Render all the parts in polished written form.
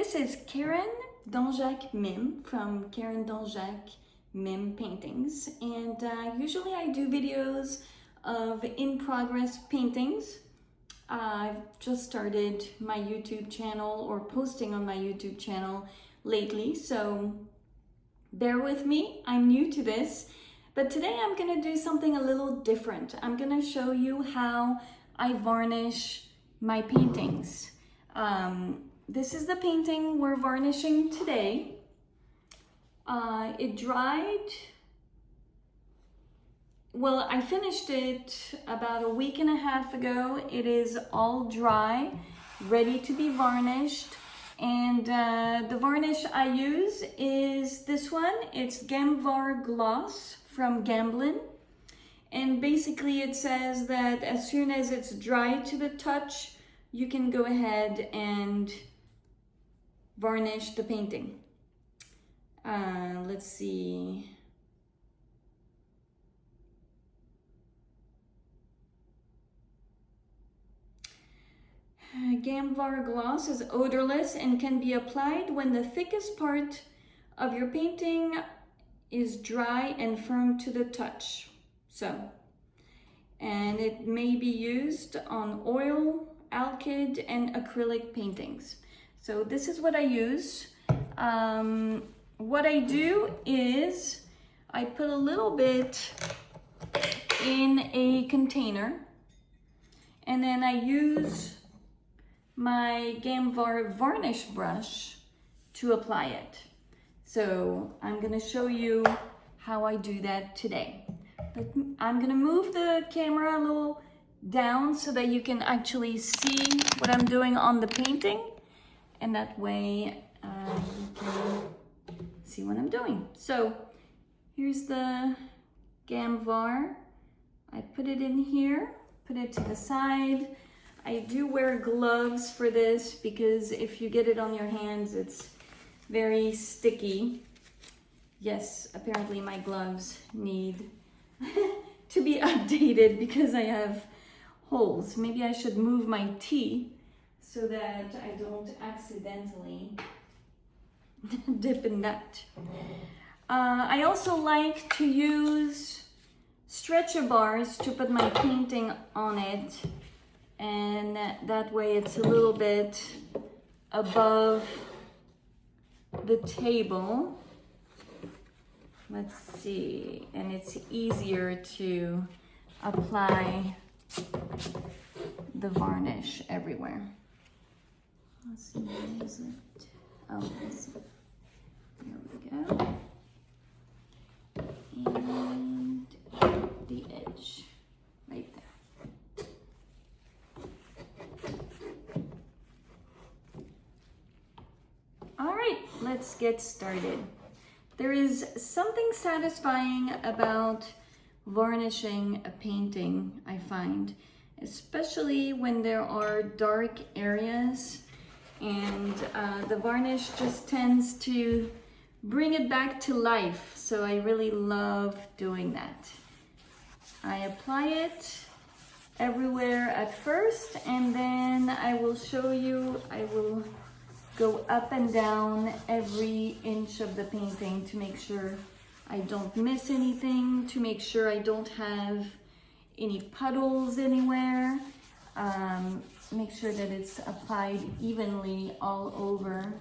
This is Karen Donjac Mime from Karen Donjac Mime Paintings, and usually I do videos of in-progress paintings. I've just started my YouTube channel or posting on my YouTube channel lately, so bear with me, I'm new to this. But today I'm gonna do something a little different. I'm gonna show you how I varnish my paintings. This is the painting we're varnishing today. It dried, well, I finished it about a week and a half ago. It is all dry, ready to be varnished. And the varnish I use is this one. It's Gamvar Gloss from Gamblin. And basically it says that as soon as it's dry to the touch, you can go ahead and varnish the painting. Let's see. Gamvar Gloss is odorless and can be applied when the thickest part of your painting is dry and firm to the touch. And it may be used on oil, alkyd, and acrylic paintings. So this is what I use. What I do is I put a little bit in a container, and then I use my Gamvar varnish brush to apply it. So I'm gonna show you how I do that today. But I'm gonna move the camera a little down so that you can actually see what I'm doing on the painting, and that way you can see what I'm doing. So here's the Gamvar. I put it in here, put it to the side. I do wear gloves for this because if you get it on your hands, it's very sticky. Yes, apparently my gloves need to be updated because I have holes. Maybe I should move my tea so that I don't accidentally dip in that. I also like to use stretcher bars to put my painting on it, and that way it's a little bit above the table. Let's see, and it's easier to apply the varnish everywhere. Let's see, where is it? Oh, let's see. There we go. And the edge, right there. All right, let's get started. There is something satisfying about varnishing a painting, I find, especially when there are dark areas, and the varnish just tends to bring it back to life. So I really love doing that. I apply it everywhere at first, and then I will show you, I will go up and down every inch of the painting to make sure I don't miss anything, to make sure I don't have any puddles anywhere. Make sure that it's applied evenly all over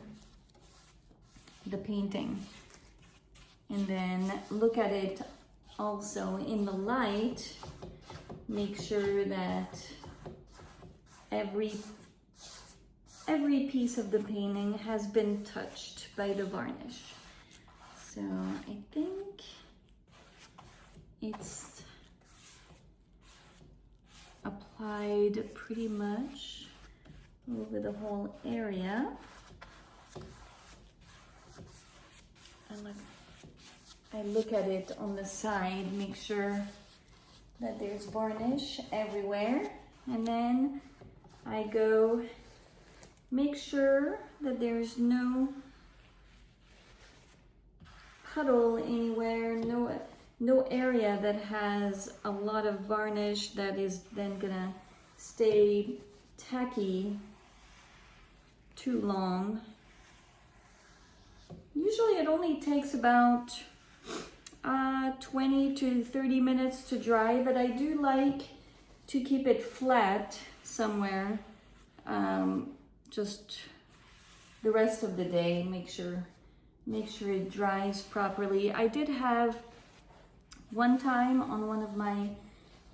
the painting. And then look at it also in the light. Make sure that every piece of the painting has been touched by the varnish. So I think it's applied pretty much over the whole area. I look at it on the side, make sure that there's varnish everywhere, and then I go make sure that there's no puddle anywhere, no area that has a lot of varnish that is then gonna stay tacky too long. Usually it only takes about 20 to 30 minutes to dry, but I do like to keep it flat somewhere just the rest of the day. Make sure it dries properly. I did have one time on one of my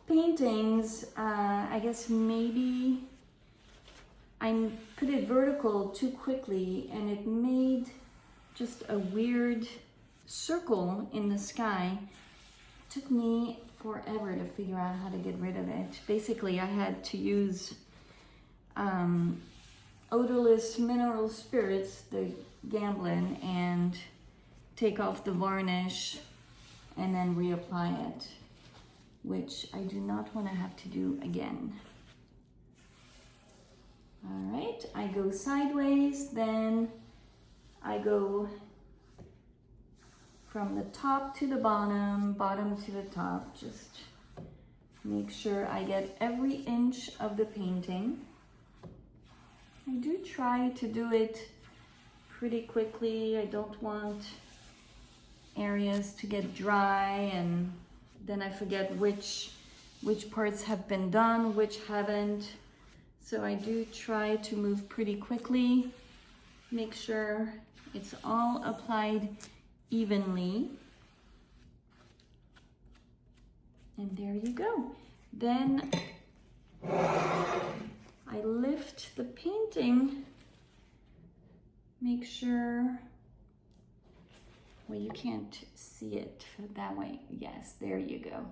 paintings, I guess maybe I put it vertical too quickly and it made just a weird circle in the sky. It took me forever to figure out how to get rid of it. Basically, I had to use odorless mineral spirits, the Gamblin, and take off the varnish and then reapply it, which I do not want to have to do again. All right, I go sideways, then I go from the top to the bottom, bottom to the top. Just make sure I get every inch of the painting. I do try to do it pretty quickly. I don't want areas to get dry and then I forget which parts have been done, which haven't. So I do try to move pretty quickly, make sure it's all applied evenly. And there you go. Then I lift the painting, make sure, well, you can't see it that way. Yes, there you go.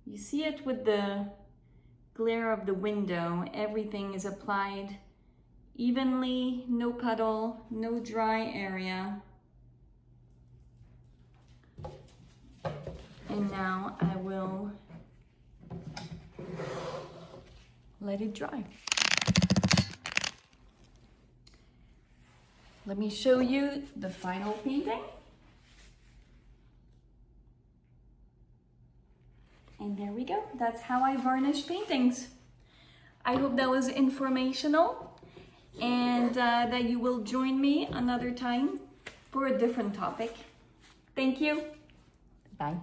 You see it with the glare of the window. Everything is applied evenly, no puddle, no dry area. And now I will let it dry. Let me show you the final painting. And there we go. That's how I varnish paintings. I hope that was informational and that you will join me another time for a different topic. Thank you. Bye.